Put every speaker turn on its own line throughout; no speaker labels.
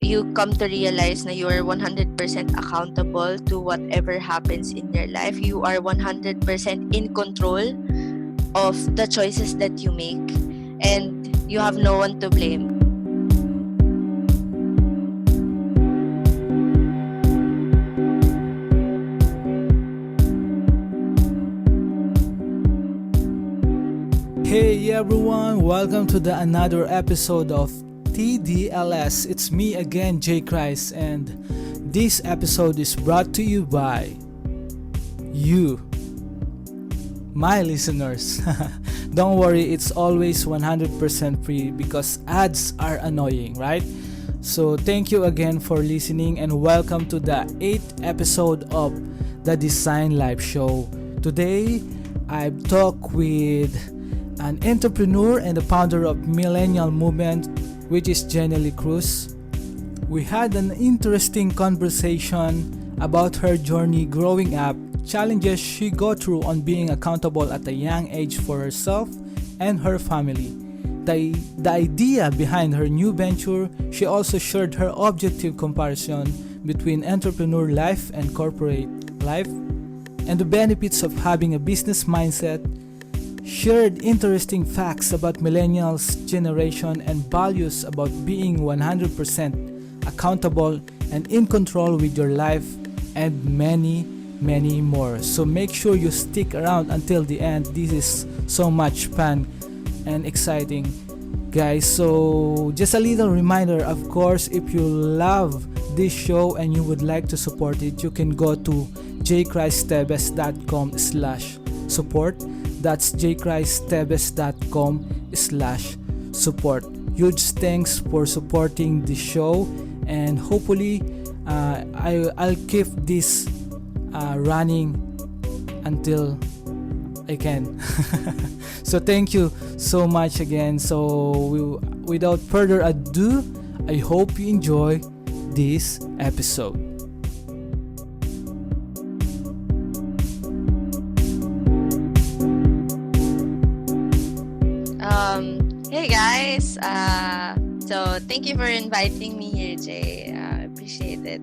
you come to realize na you are 100% accountable to whatever happens in your life. You are 100% in control of the choices that you make, and you have no one to blame.
Hey everyone, welcome to the another episode of TDLS. It's me again, Jay Christ, and this episode is brought to you by you, my listeners. Don't worry, it's always 100% free because ads are annoying, right? So thank you again for listening and welcome to the 8th episode of the Design Live Show. Today, I've talked with an entrepreneur and the founder of Millennial Movement, which is Jenny Lee Cruz. We had an interesting conversation about her journey growing up, challenges she got through on being accountable at a young age for herself and her family. The idea behind her new venture. She also shared her objective comparison between entrepreneur life and corporate life, and the benefits of having a business mindset, shared interesting facts about millennials generation and values about being 100% accountable and in control with your life, and many more. So make sure you stick around until the end. This is so much fun and exciting, guys. So just a little reminder, of course, if you love this show and you would like to support it, you can go to jchristebes.com/support. That's jchristebes.com/support. Huge thanks for supporting the show, and hopefully I'll keep this running until I can. So thank you so much again. So without further ado, I hope you enjoy this episode.
Hey guys, so thank you for inviting me here, Jay. I appreciate it.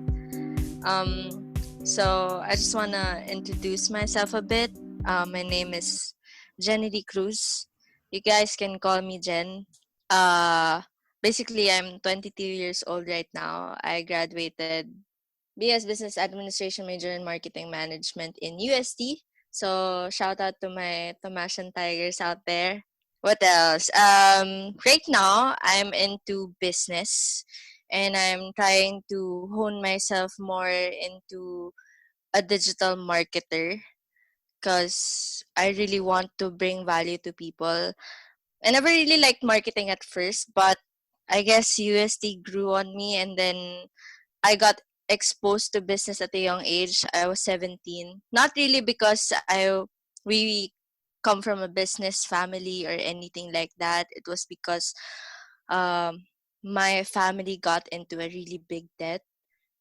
So I just wanna introduce myself a bit. My name is Jenny Lee Cruz. You guys can call me Jen. Basically, I'm 22 years old right now. I graduated BS Business Administration major in Marketing Management in UST. So shout out to my Tomasian Tigers out there. What else? Right now, I'm into business and I'm trying to hone myself more into a digital marketer because I really want to bring value to people. I never really liked marketing at first, but I guess UST grew on me, and then I got exposed to business at a young age. I was 17. Not really because we come from a business family or anything like that. It was because um, my family got into a really big debt,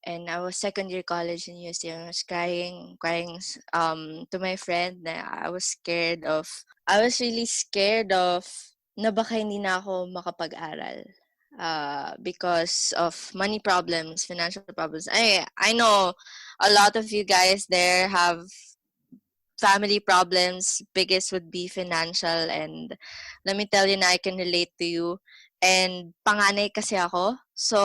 and I was second year college in UST. I was crying to my friend. I was scared of. I was really scared of na baka hindi na ako makapag-aral because of money problems, financial problems. I know a lot of you guys there have family problems. Biggest would be financial, and let me tell you na I can relate to you. And panganay kasi ako. So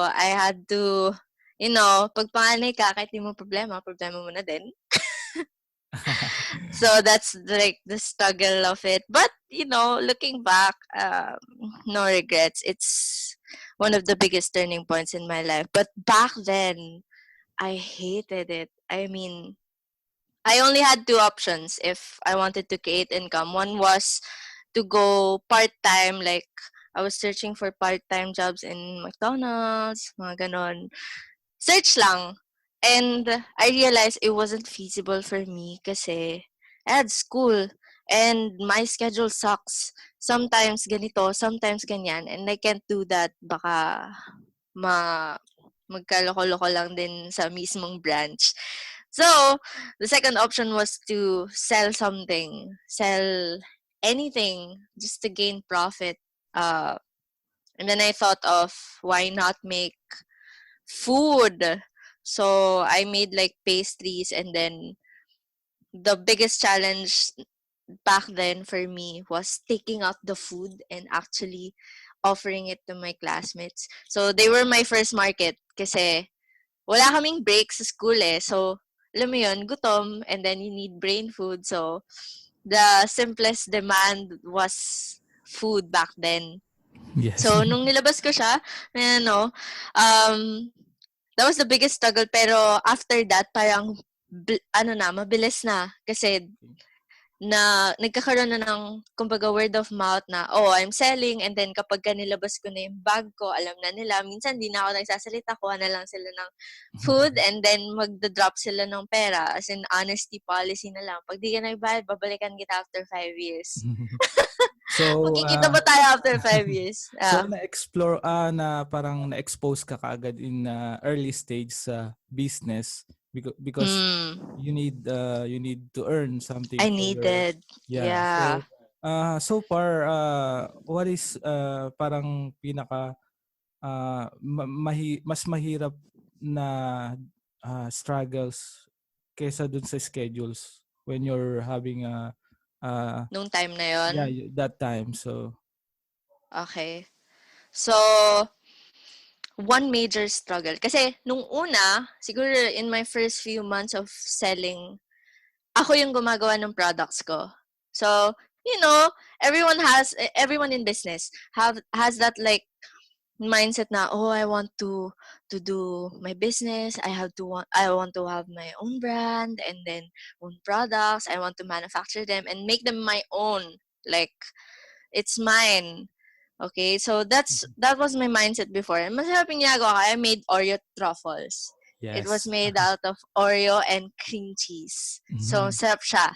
I had to, pag panganay ka, kahit di mo problema mo na din. So that's like the struggle of it. But looking back, no regrets. It's one of the biggest turning points in my life. But back then, I hated it. I mean, I only had two options if I wanted to create income. One was to go part-time, like I was searching for part-time jobs in McDonald's, mga ganon. Search lang. And I realized it wasn't feasible for me kasi I had school and my schedule sucks. Sometimes ganito, sometimes ganyan, and I can't do that. Baka magkaloko-loko lang din sa mismong branch. So, the second option was to sell something, sell anything just to gain profit. And then I thought of why not make food. So I made like pastries, and then the biggest challenge back then for me was taking out the food and actually offering it to my classmates. So they were my first market kasi wala kaming break sa school eh. So alam mo yun, gutom, and then you need brain food. So the simplest demand was food back then.
Yes.
So nung nilabas ko siya, um, that was the biggest struggle. Pero after that, parang mabilis na. Kasi na nagkakaroon na ng kumbaga word of mouth na, oh, I'm selling, and then kapag nilabas ko na yung bag ko, alam na nila. Minsan di na ako nagsasalita, kuha na lang sila ng food, and then magda-drop sila ng pera. As in, honesty policy na lang. Pag di ka nagbayad, babalikan kita after 5 years.
So,
Magkikita ba tayo after 5 years?
so na-explore, na parang na-expose ka kaagad in early stage sa business because you need to earn something
I
for
needed. Yeah.
So far, what is parang pinaka mas mahirap na struggles kaysa dun sa schedules when you're having
Nung time na yon?
yeah, that time. So
okay. So one major struggle. Kasi nung una, siguro in my first few months of selling, ako yung gumagawa ng products ko. So, everyone in business has that like mindset na, oh, I want to do my business. I want to have my own brand and then own products. I want to manufacture them and make them my own. Like, it's mine. Okay, so that was my mindset before. Masarap yung ginagawa ko. I made Oreo truffles.
yes.
It was made out of Oreo and cream cheese. So, sarap siya.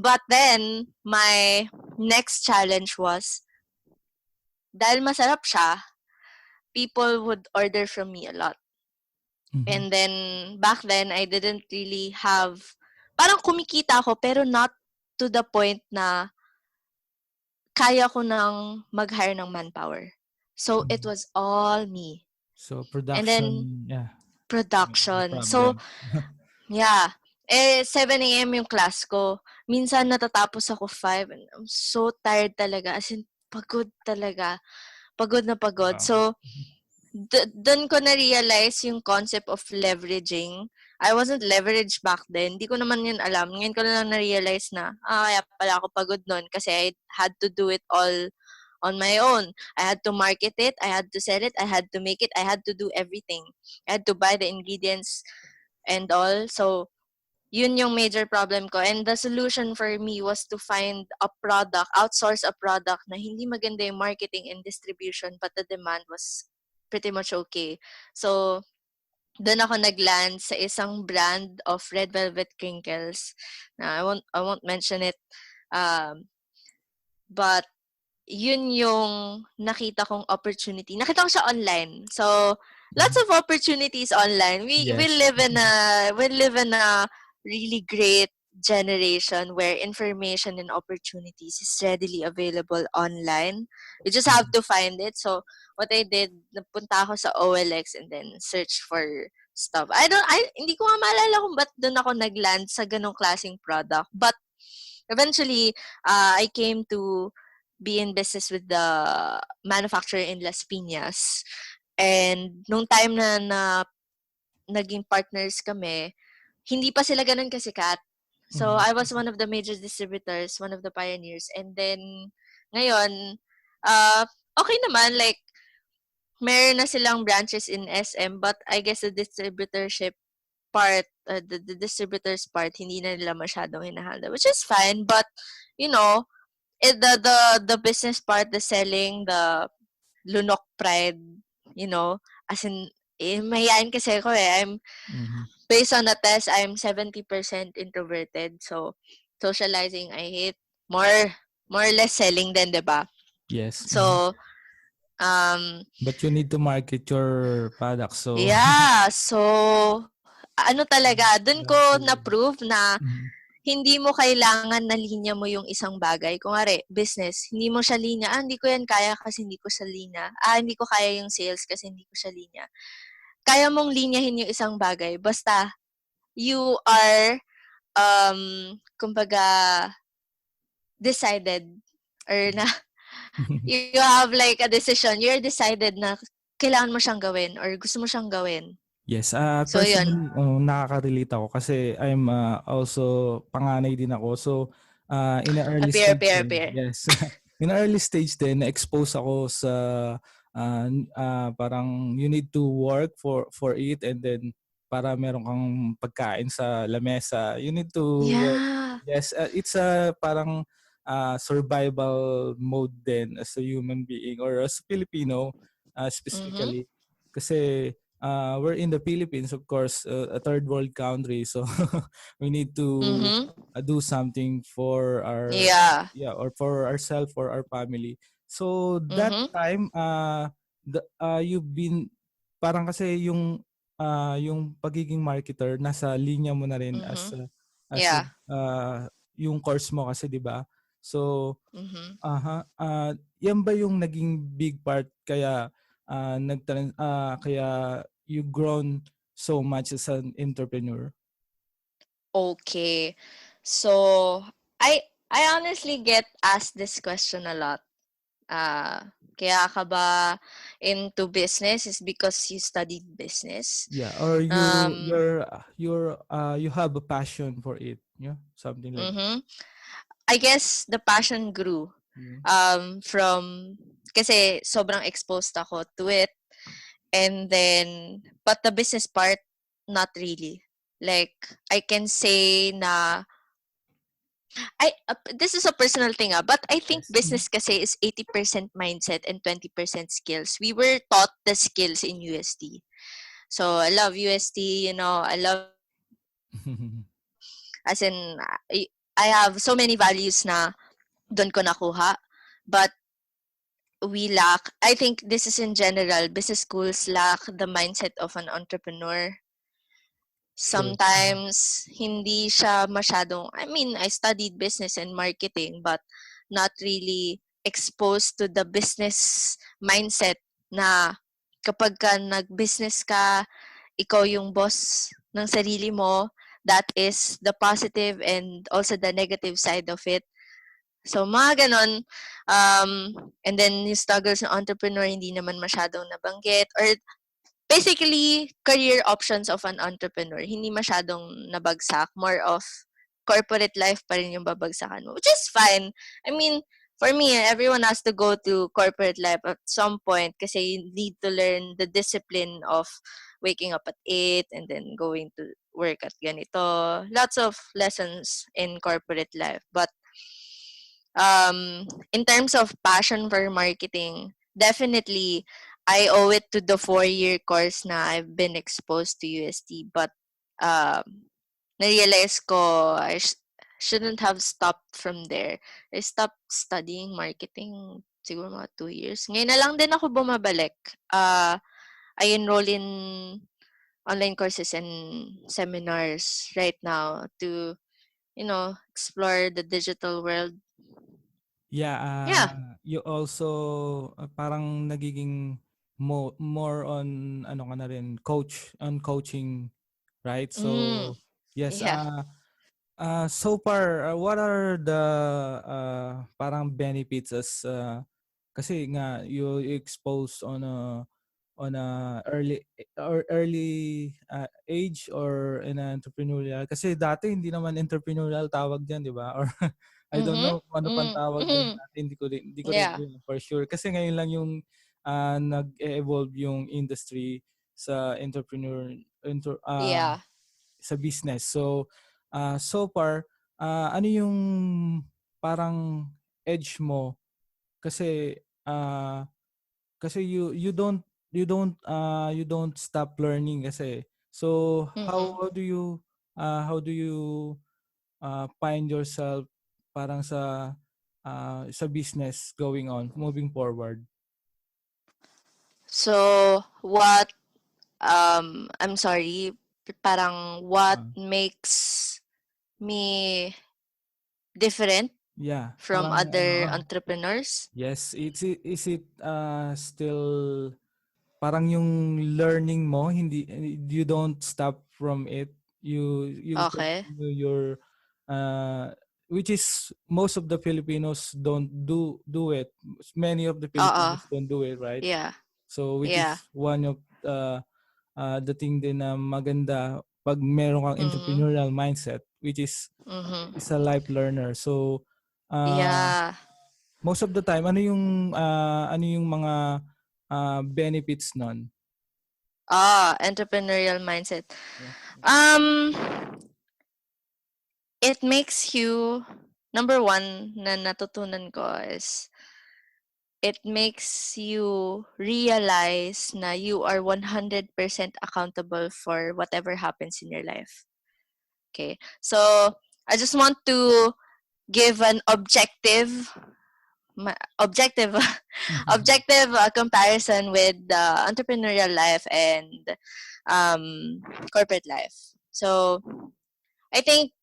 But then, my next challenge was, dahil masarap siya, people would order from me a lot. And then, back then, I didn't really have, parang kumikita ako, pero not to the point na kaya ko nang mag-hire ng manpower. So, it was all me.
So, production,
and then, production. So, yeah. 7 a.m. yung class ko. Minsan natatapos ako 5. And I'm so tired talaga. As in, pagod talaga. Pagod na pagod. Wow. So, doon ko na-realize yung concept of leveraging. I wasn't leveraged back then. Hindi ko naman yun alam. Ngayon ko lang na-realize na, kaya pala ako pagod nun kasi I had to do it all on my own. I had to market it. I had to sell it. I had to make it. I had to do everything. I had to buy the ingredients and all. So, yun yung major problem ko. And the solution for me was to find a product, outsource a product na hindi maganda yung marketing and distribution, but the demand was pretty much okay. So, doon ako nag-land sa isang brand of red velvet crinkles. I won't mention it. But yun yung nakita kong opportunity. Nakita ko siya online. So, lots of opportunities online. We live in a really great generation where information and opportunities is readily available online. You just have to find it. So, what I did, napunta ako sa OLX and then search for stuff. Hindi ko nga maalala kung ba't doon ako nag-land sa ganong klaseng product. But, eventually, I came to be in business with the manufacturer in Las Piñas. And nung time na naging partners kami, hindi pa sila ganun kasikat. So, I was one of the major distributors, one of the pioneers. And then, ngayon, okay naman, like, meron na silang branches in SM, but I guess the distributorship part, the distributors part, hindi na nila masyadong hinahandle, which is fine. But, the business part, the selling, the lunok pride, as in, mahihain kasi ako eh. Based on the test, I'm 70% introverted. So, socializing, I hate. More or less selling din, diba?
Yes.
So,
but you need to market your product. So,
yeah. So, talaga, dun ko na-prove na hindi mo kailangan na linya mo yung isang bagay. Kunwari, business, hindi mo siya linya. Hindi ko yan kaya kasi hindi ko siya linya. Hindi ko kaya yung sales kasi hindi ko siya linya. kaya mong linyahin yung isang bagay basta you are kumbaga decided or na you have like a decision, you're decided na kailangan mo siyang gawin or gusto mo siyang gawin.
Yes,
So yun.
personally, nakaka-relate ako kasi I'm also panganay din ako. So, in the early stage din,
Appear.
yes. In the early stage din, na-expose ako sa parang you need to work for it, and then para meron kang pagkain sa lamesa, you need to work.
Yeah.
Yes, it's a parang survival mode din as a human being or as a Filipino specifically. Kasi we're in the Philippines, of course, a third world country, so we need to do something for our or for ourselves, for our family. So that time you've been parang kasi yung pagiging marketer nasa linya mo na rin as yung course mo kasi, 'di ba? So yan ba yung naging big part kaya kaya you grown so much as an entrepreneur?
Okay. So, I honestly get asked this question a lot. Kaya ka ba into business is because you studied business?
Yeah, or you have a passion for it, yeah, something like that.
I guess the passion grew from kasi sobrang exposed ako to it, and then but the business part not really. Like I can say na this is a personal thing but I think business kasi is 80% mindset and 20% skills. We were taught the skills in UST. So I love UST, I love as in I have so many values na doon ko nakuha, but we lack, I think this is in general, business schools lack the mindset of an entrepreneur. Sometimes hindi siya masyadong, I mean, I studied business and marketing but not really exposed to the business mindset na kapag ka nag-business ka, ikaw yung boss ng sarili mo. That is the positive and also the negative side of it. So, mga ganon. And then, yung struggles ng entrepreneur, hindi naman masyadong nabanggit. Or basically, career options of an entrepreneur, hindi masyadong nabagsak. More of corporate life pa rin yung babagsakan mo, which is fine. I mean, for me, everyone has to go to corporate life at some point kasi you need to learn the discipline of waking up at 8 and then going to work at ganito. Lots of lessons in corporate life. But in terms of passion for marketing, definitely I owe it to the 4-year course na I've been exposed to UST. But na-realize ko I shouldn't have stopped from there. I stopped studying marketing siguro mga 2 years. Ngayon na lang din ako bumabalik. I enroll in online courses and seminars right now to, explore the digital world.
Yeah, you also parang nagiging more on ano ka na rin, coaching, right? So yes, so far what are the parang benefits as kasi nga you exposed on a early age or in an entrepreneurial, kasi dati hindi naman entrepreneurial tawag diyan, di ba? Or I don't know ano pang tawag diyan dati, hindi ko rin yun for sure kasi ngayon lang yung nag-evolve yung industry sa sa business. So so far ano yung parang edge mo kasi kasi you don't stop learning kasi. So how do you find yourself parang sa business going on, moving forward?
So what I'm sorry, parang what makes me different from
parang
other entrepreneurs?
yes, is it still parang yung learning mo, you don't stop from it. You
Okay.
continue your uh which is most of the Filipinos don't do it. Many of the
Oo.
Filipinos don't do it, right?
Yeah.
So which
Yeah.
is one of the thing din na maganda pag meron kang
Mhm.
entrepreneurial mindset, which is
Mhm.
a life learner. So
Yeah.
most of the time ano yung mga benefits nun?
Entrepreneurial mindset.
Yeah.
Um, it makes you, number one na natutunan ko is, it makes you realize na you are 100% accountable for whatever happens in your life. Okay. So, I just want to give an objective objective comparison with the entrepreneurial life and corporate life. So, I think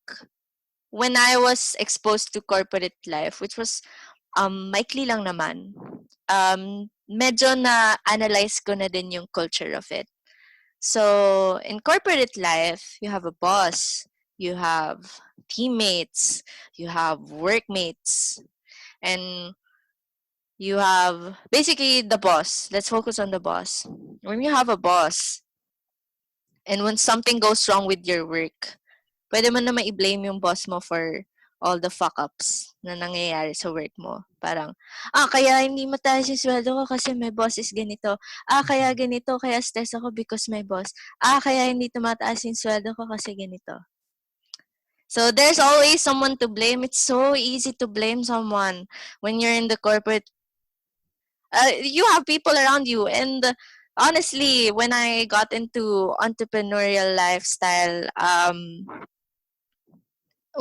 when I was exposed to corporate life, which was maikli lang naman, medyo na-analyze ko na din yung culture of it. So, in corporate life, you have a boss, you have teammates, you have workmates, and you have basically the boss. Let's focus on the boss. When you have a boss, and when something goes wrong with your work, pwede mo naman i-blame yung boss mo for all the fuck-ups na nangyayari sa work mo. Parang, kaya hindi mataas yung sweldo ko kasi my boss is ganito. Kaya ganito, kaya stress ako because my boss. Kaya hindi tumataas yung sweldo ko kasi ganito. So there's always someone to blame. It's so easy to blame someone when you're in the corporate. You have people around you, and honestly, when I got into entrepreneurial lifestyle,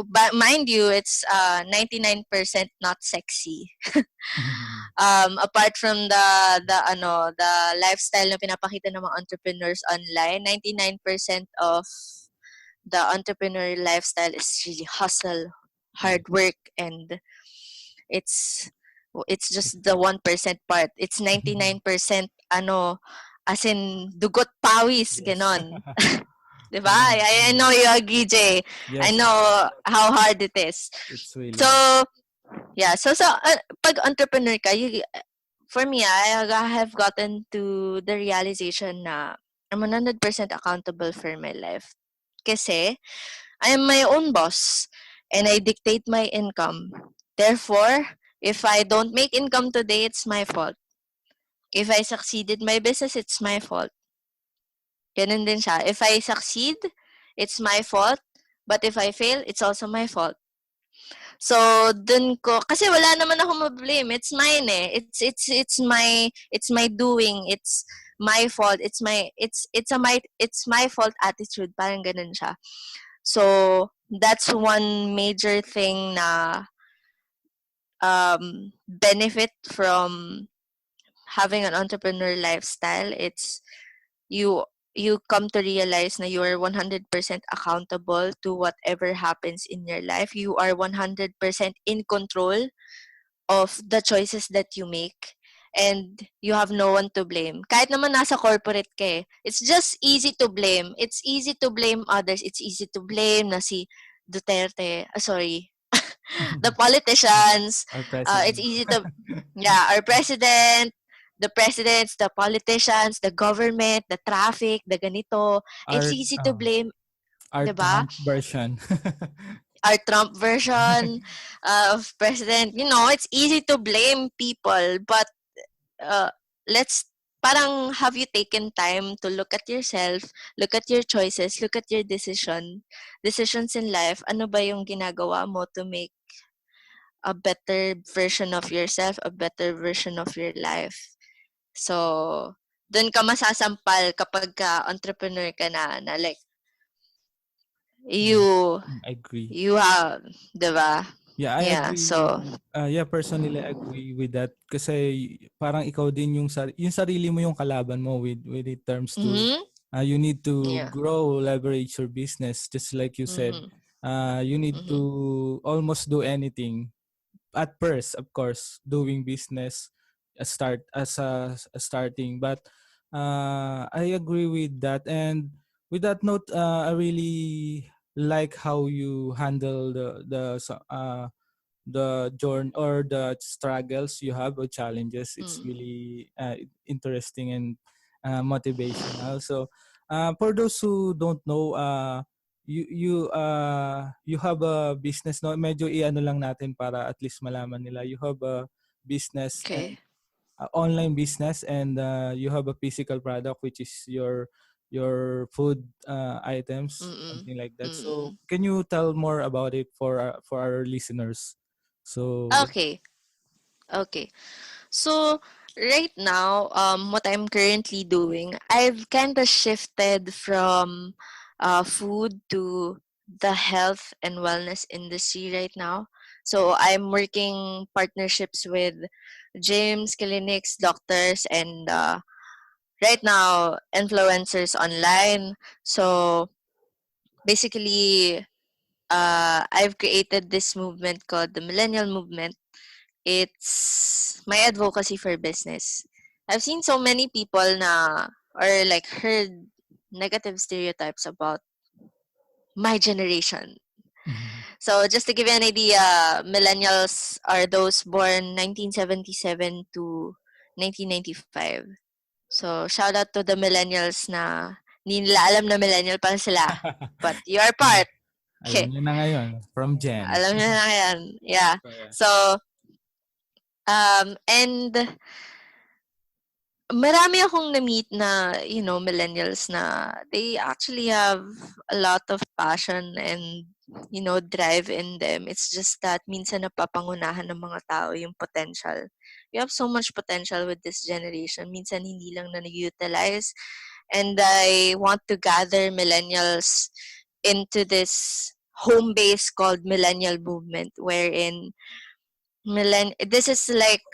but mind you, it's 99% not sexy. Apart from the lifestyle na pinapakita ng mga entrepreneurs online, 99% of the entrepreneurial lifestyle is really hustle, hard work, and it's it's just the 1% part. It's 99% as in dugot pawis,
Yes.
ganon. Diba?
Parang,
I know you agree, Jay. I
yes,
know how hard it is.
it's really
So, yeah. So, pag entrepreneur ka, for me, I have gotten to the realization na I'm 100% accountable for my life. Kasi, I am my own boss and I dictate my income. Therefore, if I don't make income today, it's my fault. If I succeeded my business, it's my fault. Ganun din siya. If I succeed, it's my fault. But if I fail, it's also my fault. So, dun ko, kasi wala naman ako ma-blame. It's mine eh. It's my doing. It's my fault. It's my fault attitude. Parang ganun siya. So, that's one major thing na benefit from having an entrepreneur lifestyle. It's you come to realize na you are 100% accountable to whatever happens in your life. You are 100% in control of the choices that you make, and you have no one to blame. Kahit naman nasa corporate ka eh, it's just easy to blame. It's easy to blame others. It's easy to blame na si Duterte. The politicians.
our
It's
president.
easy to, yeah, our president, the presidents, the politicians, the government, the traffic, the ganito. It's
our
easy to blame,
our
'di ba?
Trump version.
Our Trump version of president. It's easy to blame people, but let's parang have you taken time to look at yourself, look at your choices, look at your decisions in life. Ano ba yung ginagawa mo to make a better version of yourself, a better version of your life? So, doon ka masasampal kapag ka entrepreneur ka na like,
Yes,
you,
I agree.
you have, diba?
Yeah, I
Yeah,
agree.
so,
Personally, I agree with that. Kasi parang ikaw din yung sarili mo yung kalaban mo with it terms to
mm-hmm,
you need to
yeah,
grow, leverage your business. Just like you said,
mm-hmm,
you need
mm-hmm,
to almost do anything. At first, of course, doing business a starting, but I agree with that. And with that note, I really like how you handle the journey or the struggles you have or challenges. It's
Mm.
really interesting and motivational. So, for those who don't know, you have a business, no? Medyo i-ano lang natin para at least malaman nila. You have a business and
Okay.
online business, and you have a physical product, which is your food items,
Mm-mm.
something like that. So
Mm-mm.
can you tell more about it for our listeners? So yeah.
Okay. Okay. So right now, what I'm currently doing, I've kind of shifted from food to the health and wellness industry right now. So I'm working partnerships with gyms, clinics, doctors, and right now influencers online. So basically, I've created this movement called the Millennial Movement. It's my advocacy for business. I've seen so many people na or like heard negative stereotypes about my generation.
Mhm.
So just to give you an idea, millennials are those born 1977 to 1995. So shout out to the millennials na hindi nila alam na millennial pa sila. But you are
Yeah.
part.
Alam
Okay.
niyo na ngayon from Jen.
Alam niyo na yan. Yeah.
So, yeah.
So, and marami akong na-meet na, millennials na they actually have a lot of passion and, drive in them. It's just that minsan napapangunahan ng mga tao yung potential. We have so much potential with this generation. Minsan hindi lang na nag-utilize. And I want to gather millennials into this home base called Millennial Movement, wherein this is like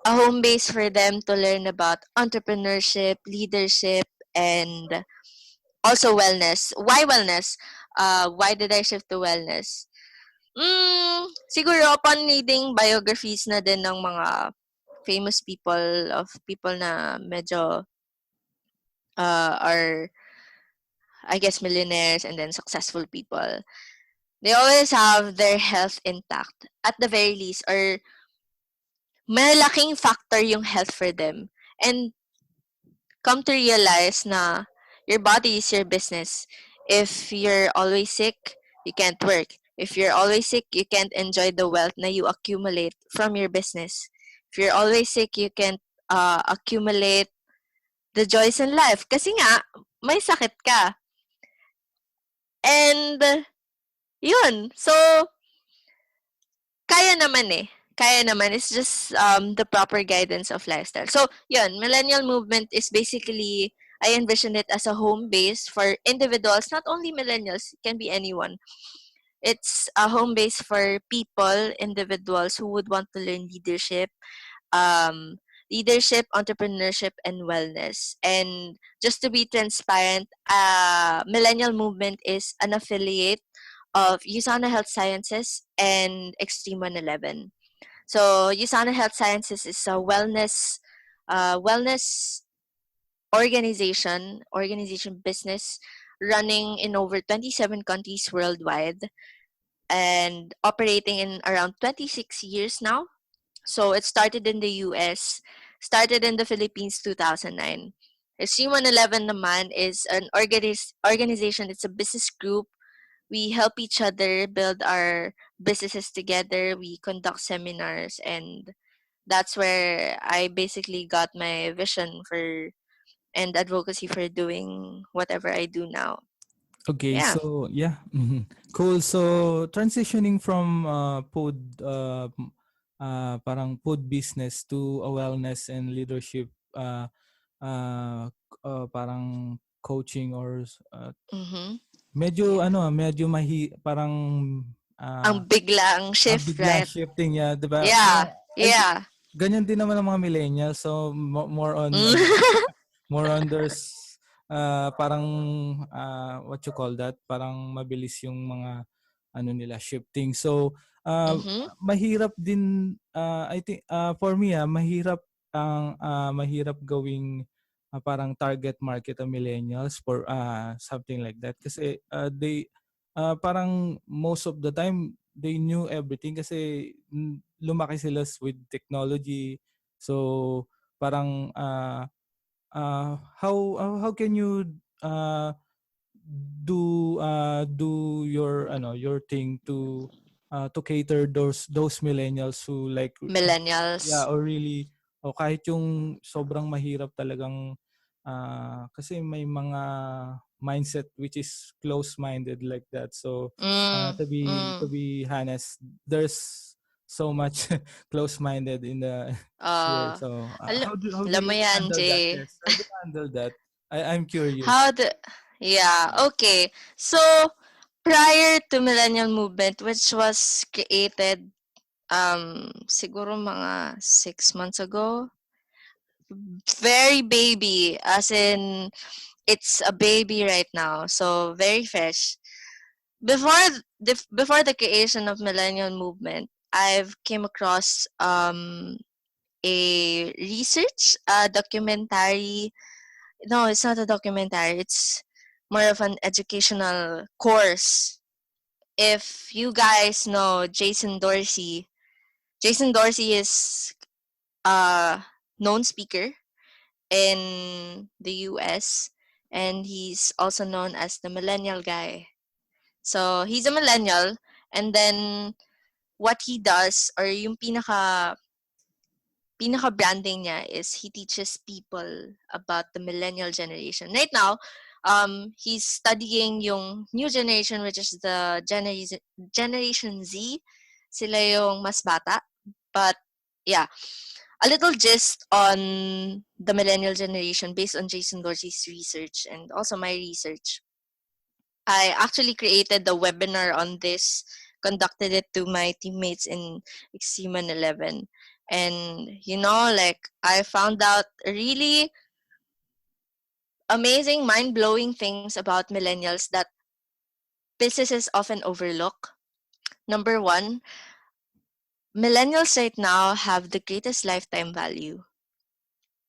a home base for them to learn about entrepreneurship, leadership, and also wellness. Why wellness? Why did I shift to wellness? Siguro upon reading biographies na din ng mga famous people of people na medyo are, I guess, millionaires and then successful people. They always have their health intact at the very least, or malaking factor yung health for them. And come to realize na your body is your business. If you're always sick, you can't work. If you're always sick, you can't enjoy the wealth na you accumulate from your business. If you're always sick, you can't accumulate the joys in life. Kasi nga, may sakit ka. And, yun. So, kaya naman eh. Kaya naman. It's just the proper guidance of lifestyle. So, yun. Millennial movement is basically, I envision it as a home base for individuals, not only millennials, it can be anyone. It's a home base for people, individuals who would want to learn um, leadership, entrepreneurship, and wellness. And just to be transparent, Millennial Movement is an affiliate of USANA Health Sciences and Extreme 111. So USANA Health Sciences is a wellness organization business running in over 27 countries worldwide and operating in around 26 years now. So it started in the US, started in the Philippines 2009. Extreme 111 naman is an organization, it's a business group. We help each other build our businesses together. We conduct seminars, and that's where I basically got my vision for and advocacy for doing whatever I do now.
Okay,
Yeah.
so yeah, cool. So transitioning from food, parang food business to a wellness and leadership, parang coaching or
Mhm.
medyo
Yeah.
medyo parang
Ang
ah,
biglang shift,
bigla
right?
shifting niya, 'di ba?
Yeah. Yeah.
Ganyan din naman ang mga millennials. So more on
Mm.
more on there's parang what you call that, parang mabilis yung mga nila shifting. So
Mhm.
mahirap din I think for me mahirap ang mahirap gawing parang target market ang millennials for something like that kasi they parang most of the time they knew everything kasi lumaki sila with technology. So parang how can you uh, do your thing to cater those millennials who like yeah,
Millennials.
or really o kahit yung sobrang mahirap talagang kasi may mga mindset which is close-minded like that. So
Mm,
to
mm.
be honest, there's so much close-minded in the here.
Uh,
So how do
alam mo
you
yan,
handle that?
Jay.
Yes, how do you handle that? I'm curious.
How the Yeah, okay. So prior to Millennial Movement, which was created siguro mga 6 months ago, very baby, as in it's a baby right now, so very fresh. Before the creation of Millennial Movement, I've came across a research, a documentary. No, it's not a documentary. It's more of an educational course. If you guys know Jason Dorsey is a known speaker in the US, and he's also known as the millennial guy. So, he's a millennial, and then what he does, or yung pinaka branding niya, is he teaches people about the millennial generation. Right now, he's studying yung new generation, which is the Generation Z. Sila yung mas bata. But yeah, a little gist on the millennial generation based on Jason Dorsey's research and also my research. I actually created the webinar on this, conducted it to my teammates in Xeman 11. And, like, I found out really amazing, mind-blowing things about millennials that businesses often overlook. Number one, millennials right now have the greatest lifetime value.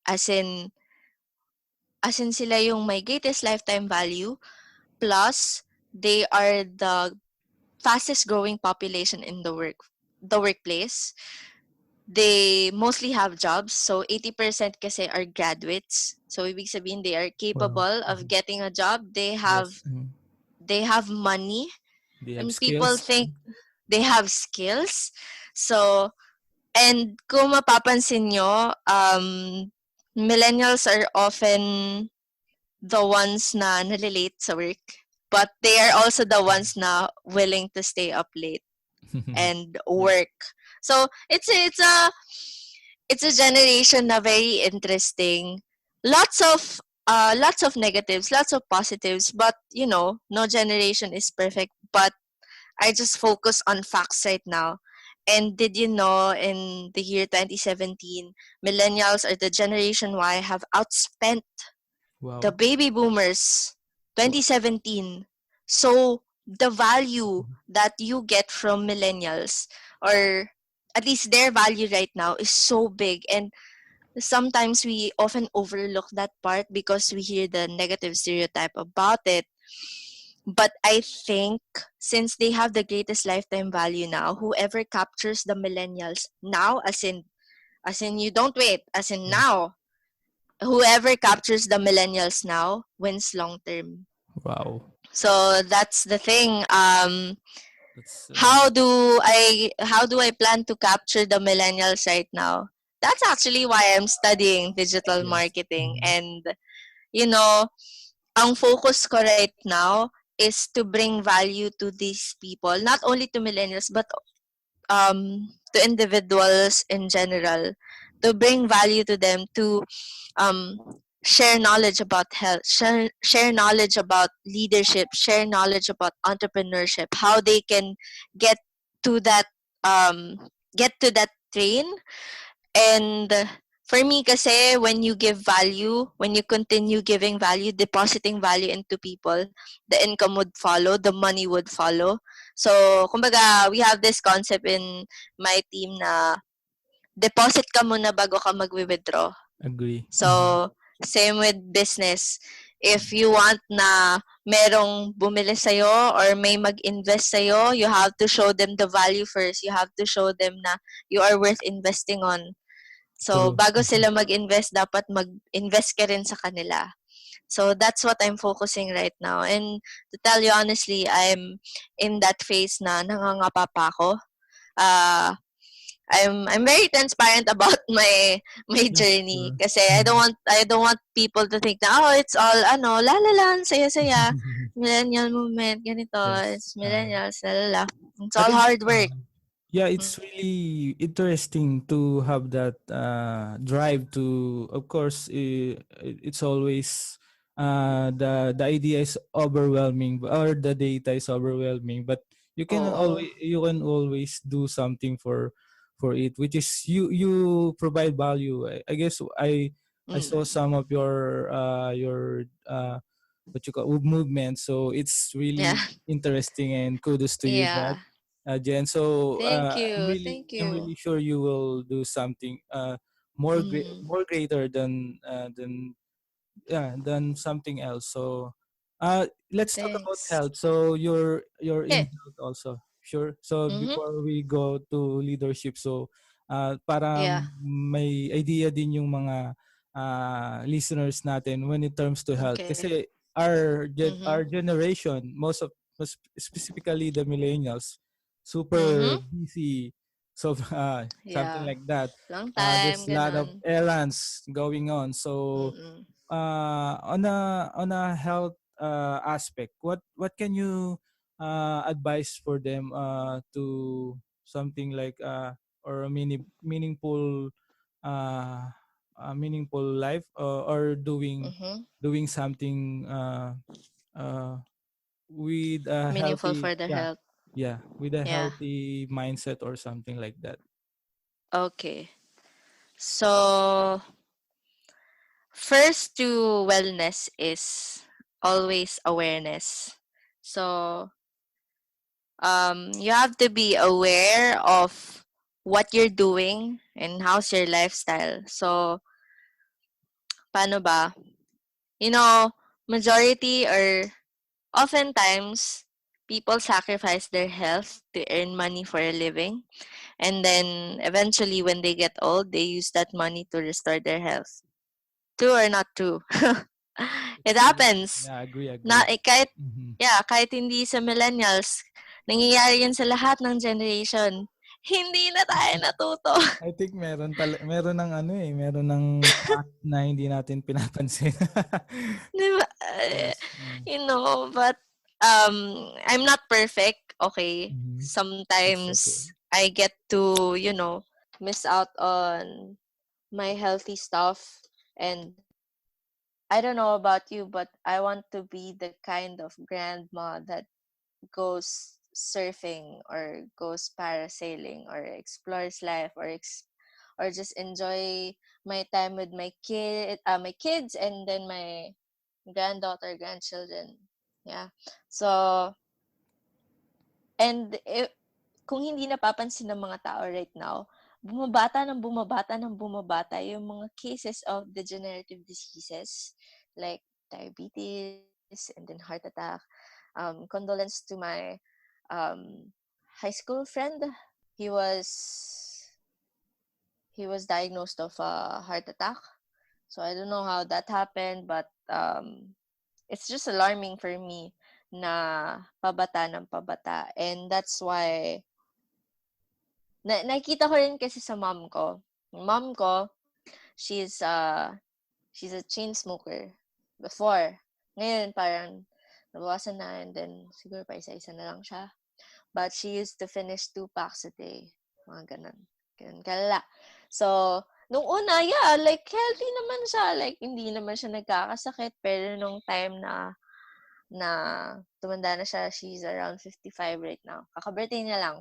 As in, sila yung may greatest lifetime value, plus they are the fastest growing population in the workplace. They mostly have jobs, so 80% kasi are graduates. So ibig sabihin they are
Wow.
capable of getting a job.
Yes.
They have money,
They have
and people
skills.
think they have skills. So, and kung mapapansin nyo, millennials are often the ones na nalilate sa work, but they are also the ones na willing to stay up late and work. So it's a generation na very interesting. Lots of negatives, lots of positives, but no generation is perfect. But I just focus on facts right now. And did you know, in the year 2017, millennials or the Generation Y have outspent the
Wow.
baby boomers 2017. So the value that you get from millennials, or at least their value right now, is so big. And sometimes we often overlook that part because we hear the negative stereotype about it. But I think since they have the greatest lifetime value now, whoever captures the millennials now, as in you don't wait, as in now, whoever captures the millennials now wins long term.
Wow.
So that's the thing.
That's
How do I plan to capture the millennials right now? That's actually why I'm studying digital
yes.
marketing. And you know, ang focus ko right now is to bring value to these people, not only to millennials but to individuals in general, to bring value to them, to um, share knowledge about health, share knowledge about leadership, share knowledge about entrepreneurship, how they can get to that um, get to that train. And for me kasi, when you give value, when you continue giving value, depositing value into people, the income would follow, the money would follow. So, kumbaga, we have this concept in my team na deposit ka muna bago ka mag-withdraw.
Agree.
So, Same with business. If you want na merong bumili sa'yo or may mag-invest sa'yo, you have to show them the value first. You have to show them na you are worth investing on. So,
True.
bago sila mag-invest, dapat mag-invest ka rin sa kanila. So, that's what I'm focusing right now. And to tell you honestly, I'm in that phase na nangangapa pa ako. I'm very transparent about my
Yeah,
journey
sure.
kasi I don't want people to think na it's all la la la saya-saya millennial movement ganito
Yes.
it's millennials la la la it's
I
all
think
hard work.
yeah,
Mm.
it's really interesting to have that drive to. Of course, it's always the idea is overwhelming, or the data is overwhelming. But
Oo.
you can always do something for it, which is you provide value. I guess I saw
Mm.
some of your what you call movement, so it's
Yeah.
really interesting, and kudos to you,
Yeah.
Jen. So
Thank you. Thank
I'm
you.
really sure you will do something
Mm.
more greater than yeah than something else. So let's talk about
Thanks.
health. So you're in
Okay.
health also, sure. So
Mhm.
before we go to leadership, so para
Yeah.
may idea din yung mga listeners natin when it terms to health,
Okay.
kasi
Mhm.
our generation, specifically the millennials, super
Mhm.
busy. So something
Yeah.
like that.
Long time
There's a lot of
ganon.
errands going on. So
Mm.
on a health aspect, what can you advise for them to something like or a meaningful uh, meaningful life, or
Mhm.
doing something with a
Meaningful
healthy,
for the
yeah,
health.
with a
Yeah.
healthy mindset or something like that.
Okay. So, first to wellness is always awareness. So, you have to be aware of what you're doing and how's your lifestyle. So, paano ba? You know, majority or oftentimes people sacrifice their health to earn money for a living. And then eventually, when they get old, they use that money to restore their health. True or not true?
It's
It
true.
happens.
Yeah, agree,
Na,
agree.
kahit,
Mhm.
yeah, kahit hindi sa millennials, nangyayari yan sa lahat ng generation. Hindi na tayo natuto.
I think meron ng ano meron ng fact na hindi natin pinapansin.
Di ba?
Yes.
But I'm not perfect, okay?
Mhm. It's okay.
Sometimes I get to, miss out on my healthy stuff. And I don't know about you, but I want to be the kind of grandma that goes surfing or goes parasailing or explores life or just enjoy my time with my kids and then my granddaughter, grandchildren. Yeah. So, and kung hindi napapansin ng mga tao right now, bumabata yung mga cases of degenerative diseases like diabetes and then heart attack. Condolence to my high school friend. He was he was diagnosed of a heart attack. So I don't know how that happened, but it's just alarming for me na pabata ng pabata. And that's why nakita ko rin kasi sa mom ko. Mom ko, she's uh she's a chain smoker before. Ngayon parang nabawasan na and then siguro pa isa-isa na lang siya. But she used to finish 2 packs a day. Mga ganun. Ganun kalala. So, nung una, yeah, like healthy naman siya. Like hindi naman siya nagkakasakit. Pero nung time na tumanda na siya, she's around 55 right now. Kaka-birthday niya lang.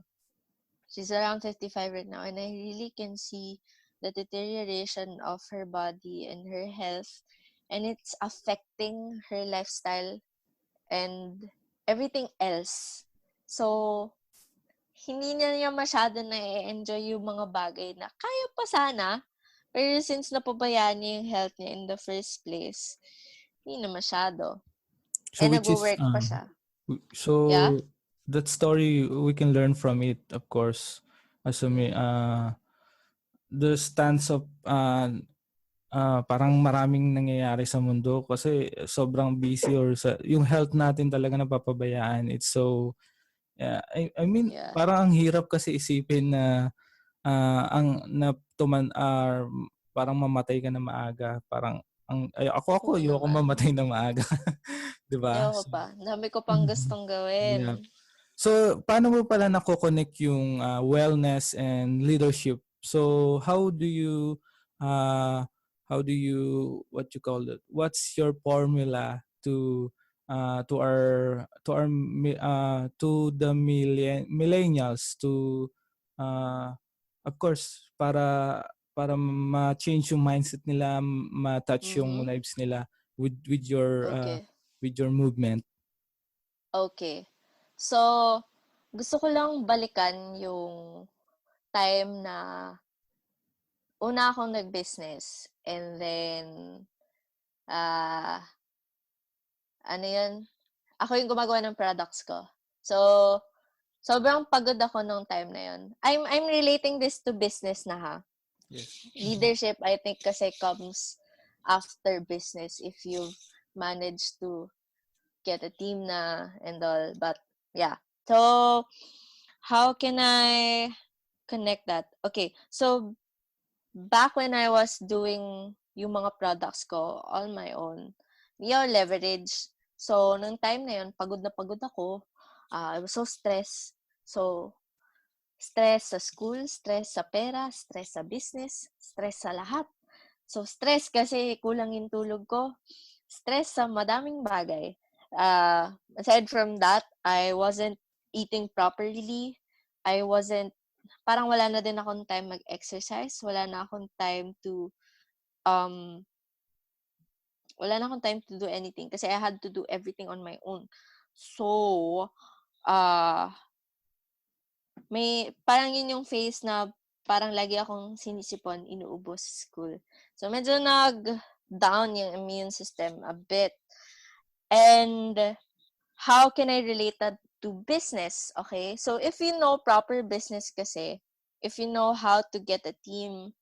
She's around 55 right now, and I really can see the deterioration of her body and her health, and it's affecting her lifestyle and everything else. So, hindi niya masyado na-enjoy yung mga bagay na kaya pa sana, Pero since napabayaan niya yung health niya in the first place, hindi na masyado.
So
And
which is
nagwo-work pa siya. Yeah?
so that story we can learn from it, of course. As the stance of parang maraming nangyayari sa mundo kasi sobrang busy or yung health natin talaga napapabayaan. It's so I mean
Yeah.
parang ang hirap kasi isipin na ang parang mamatay ka na maaga. Parang ako
Oo
ayoko
naman.
mamatay na maaga. 'Di ba?
Ayoko
So,
pa. Dami ko pang
mhm.
gustong gawin.
Yeah. So, paano mo pala nako-connect yung wellness and leadership? So, uh, what you call it? What's your formula to the millennials to uh, of course ma-change yung mindset nila, ma-touch yung
Mhm.
lives nila
Okay.
with your movement.
Okay. So, gusto ko lang balikan yung time na una akong nag-business and then ah ano 'yun, ako yung gumagawa ng products ko. So, sobrang pagod ako nung time na 'yun. I'm relating this to business na ha.
Yes.
Leadership I think kasi comes after business if you manage to get a team na and all. But yeah. So, how can I connect that? Okay. So, back when I was doing yung mga products ko on my own, hindi ako leverage. So, nung time na yun, pagod na pagod ako. I was so stressed. So, stress sa school, stress sa pera, stress sa business, stress sa lahat. So, stress kasi kulang yung tulog ko. Stress sa madaming bagay. Aside from that, I wasn't eating properly. I wasn't, parang wala na din akong time mag-exercise. Um, Wala na akong time to do anything kasi I had to do everything on my own. So, uh, parang yun yung phase na parang lagi akong sinisipon, inuubos sa school. So, medyo nag-down yung immune system a bit. And how can I relate that to business? Okay? So, if you know proper business kasi, if you know how to get a team,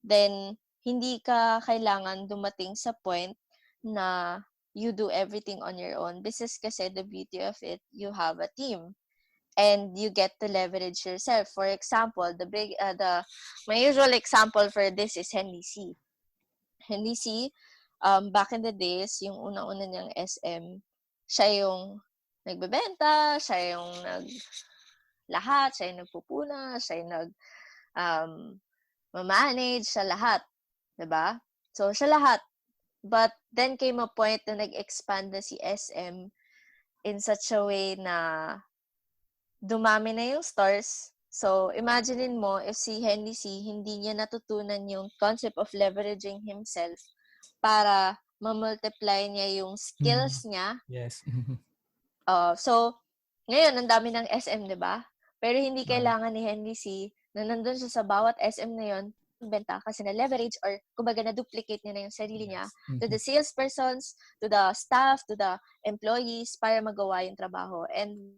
then hindi ka kailangan dumating sa point na you do everything on your own. Business kasi, the beauty of it, you have a team and you get to leverage yourself. For example, my usual example for this is Henry C. Henry C, back in the days, yung unang-una niyang SM, siya yung nagbebenta, siya yung lahat, siya yung nagpupuna, siya yung um, manage sa lahat. 'Di ba? So, siya lahat. But then came a point na nag-expand na si SM in such a way na dumami na yung stores. So, imaginein mo if si Henry C, hindi niya natutunan yung concept of leveraging himself para ma-multiply niya yung skills niya.
Yes.
So, ngayon, ang dami ng SM, di ba? Pero hindi
Right.
kailangan ni Henry C na nandun siya sa bawat SM na yun, benta kasi na-leverage or kumbaga na-duplicate niya na yung sarili niya
Yes.
to the salespersons, to the staff, to the employees para magawa yung trabaho. And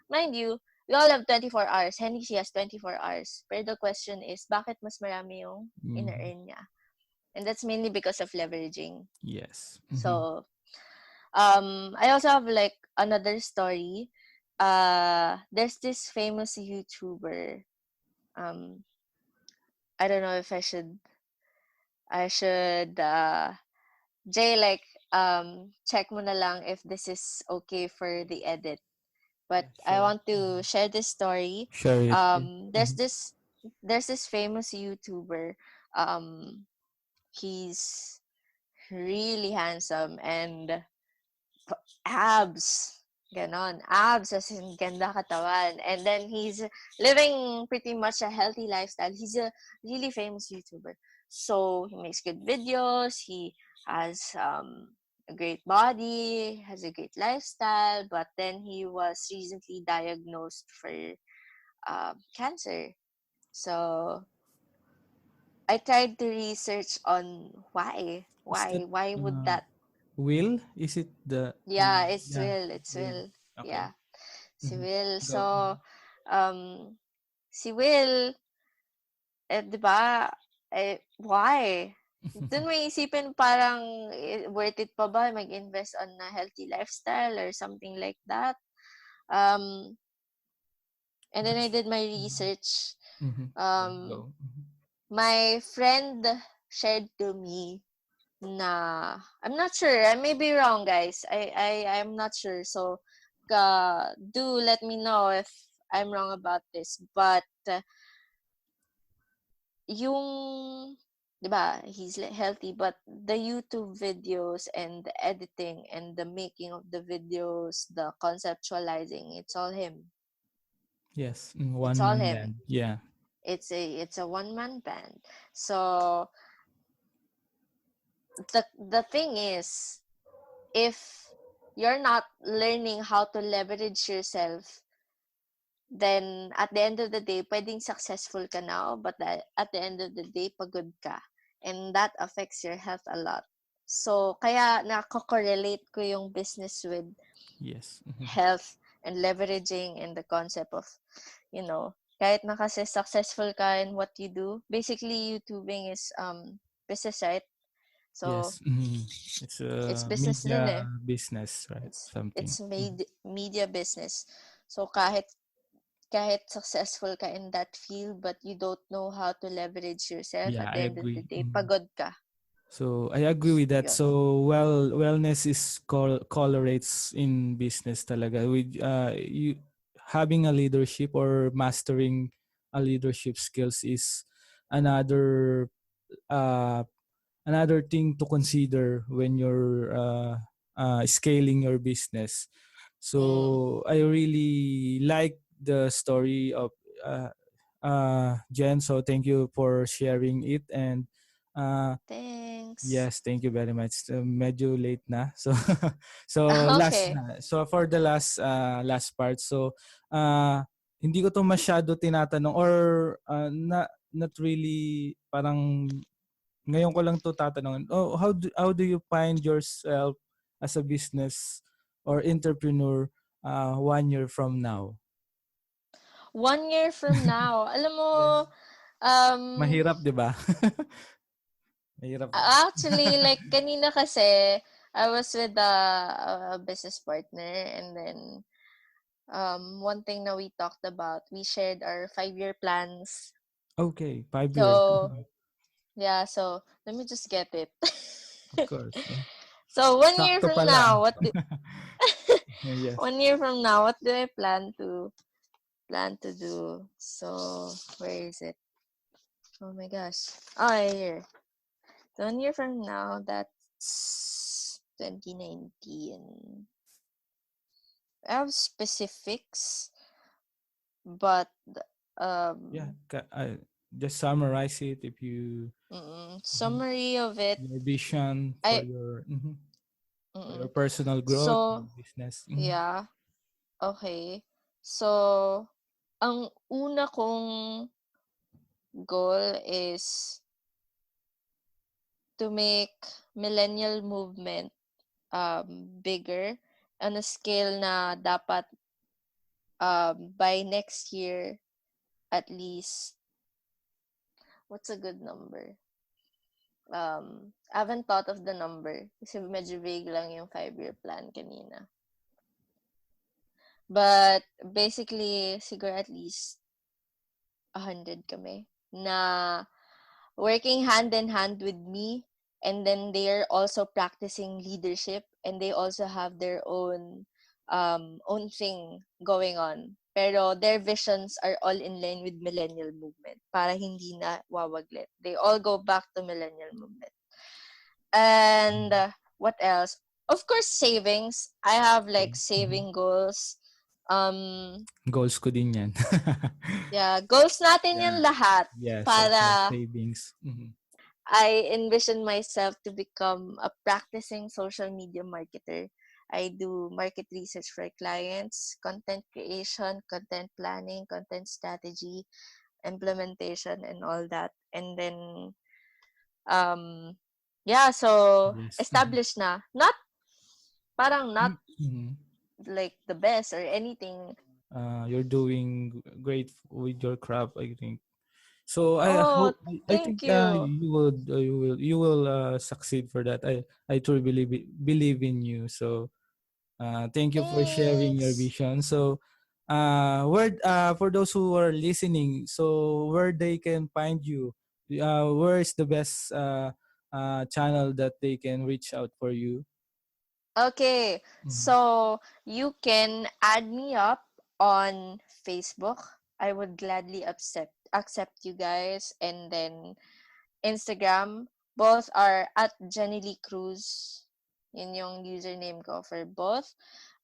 mind you, we all have 24 hours. Henry C has 24 hours. Pero the question is, bakit mas marami yung
Mhm.
ina-earn niya? And that's mainly because of leveraging.
Yes.
So, I also have like another story. There's this famous YouTuber. Um, I don't know if I should Jay, like check mo na lang if this is okay for the edit. But
Yeah,
I
sure.
want to share this story.
Share it. Yeah.
Um, there's this there's this famous YouTuber. Um, he's really handsome and abs. Ganon. Abs as in ganda katawan. And then he's living pretty much a healthy lifestyle. He's a really famous YouTuber. So he makes good videos. He has a great body, has a great lifestyle. But then he was recently diagnosed for cancer. So I tried to research on
Is that
why would that?
Will? Is it the
Yeah, it's
yeah,
Will, it's
Will.
Will.
Okay.
Yeah, si
Mhm.
Will.
Go.
So, um, si Will, 'di ba? Why? Doon may isipin parang worth it pa ba mag-invest on a healthy lifestyle or something like that. Um, and then
But
I did my research.
mhm. Yeah,
Um,
go. Mhm.
my friend shared to me na I'm not sure. I may be wrong, guys. I'm not sure. So, do let me know if I'm wrong about this. But yung 'di ba, he's healthy, but the YouTube videos and the editing and the making of the videos, the conceptualizing, it's all him.
Yes,
It's
one
all
man
him.
band. Yeah.
It's a one-man band. So the thing is, if you're not learning how to leverage yourself, then at the end of the day, pwedeng successful ka now, but at the end of the day, pagod ka. And that affects your health a lot. So, kaya nako-correlate ko yung business with
Yes. Mhm.
health and leveraging and the concept of, kahit na kasi successful ka in what you do, basically YouTubing is business, right? So,
Yes. Mhm. It's
it's
a
business din
media
eh.
business, right? Something.
It's
Mhm.
made media business. So kahit successful ka in that field but you don't know how to leverage yourself,
Yeah,
at
I
the end of the
agree.
day,
Mhm.
pagod ka.
So I agree with that.
Yun.
So wellness is correlates in business talaga with you having a leadership or mastering a leadership skills is another uh another thing to consider when you're scaling your business.
Mm.
So I really like the story of Jen. So thank you for sharing it. And
Thanks.
yes, thank you very much. Medyo late na. So so last
Okay.
na. So for the last part. So hindi ko to masyado tinatanong or not really parang ngayon ko lang to tatanungin. Oh, how do you find yourself as a business or entrepreneur 1 year from now?
1 year from now, alam mo,
Yes.
um,
Mahirap, 'di ba? Mahirap.
actually, like, kanina kasi, I was with a business partner, and then, one thing na we talked about, we shared our 5-year plans.
Okay, 5 years.
So, yeah, so, let me just get it.
Of course. Yeah.
So, one year
Sakto
from
pala.
now,
Yes.
1 year from now, what do I plan to do? So, where is it? Oh my gosh. Oh, here. So 1 year from now, that's 2019. I have specifics, but
Yeah.
um,
Just summarize it if you mhm,
summary of it.
your vision
I
for your
mm,
personal growth, your
so
business.
yeah, okay. So ang una kong goal is to make millennial movement bigger on a scale na dapat by next year at least, what's a good number? I haven't thought of the number kasi medyo vague lang yung 5-year plan kanina. But basically, siguro at least 100 kami na working hand in hand with me, and then they're also practicing leadership, and they also have their own thing going on, pero their visions are all in line with millennial movement para hindi na wawaglit. They all go back to millennial movement. And what else? Of course, savings. I have
Okay.
like
Mhm.
saving goals.
Goals ko din yan.
Yeah, goals natin yan
Yeah.
lahat
Yes, of course.
para
Savings. Mhm.
I envision myself to become a practicing social media marketer. I do market research for clients, content creation, content planning, content strategy. implementation and all that. And then yeah, so
Yes.
established na. Not parang not
Mhm.
like the best or anything.
You're doing great with your craft, I think. So I
Oh,
hope I
thank
think
you.
you will succeed for that. I truly believe in you. So thank you for sharing your
Thanks.
vision. So where for those who are listening, so where they can find you, where is the best channel that they can reach out for you?
Okay,
Mhm.
so you can add me up on Facebook. I would gladly accept you guys, and then Instagram. Both are at Jenny Lee Cruz. Yun yung username ko for both.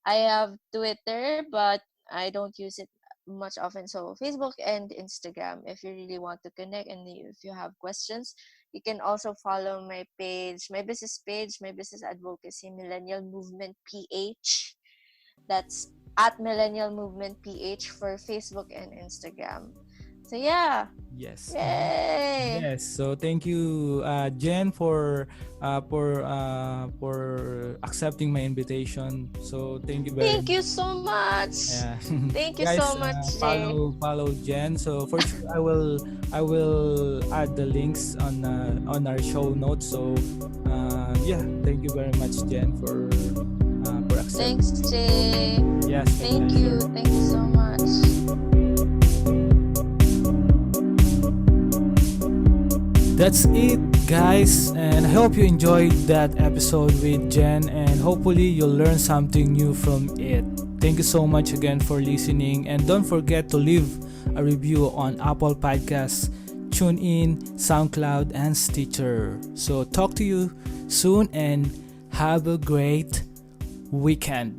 I have Twitter, but I don't use it much often. So Facebook and Instagram. If you really want to connect and if you have questions, you can also follow my page, my business advocacy, Millennial Movement PH. That's at Millennial Movement PH for Facebook and Instagram. So yeah,
Yes. Mhm.
yay!
Yes. So thank you, Jen, for accepting my invitation. So thank you very
Thank you
much.
so much.
Yeah.
Thank you
Guys,
so much, Jay.
follow Jen. So for sure, I will add the links on our show notes. So yeah, thank you very much, Jen, for
Thanks,
accepting.
Jay.
Yes, my
Thank you.
pleasure.
Thank you so much.
That's it, guys, and I hope you enjoyed that episode with Jen, and hopefully you'll learn something new from it. Thank you so much again for listening, and don't forget to leave a review on Apple Podcasts, TuneIn, SoundCloud, and Stitcher. So talk to you soon, and have a great weekend.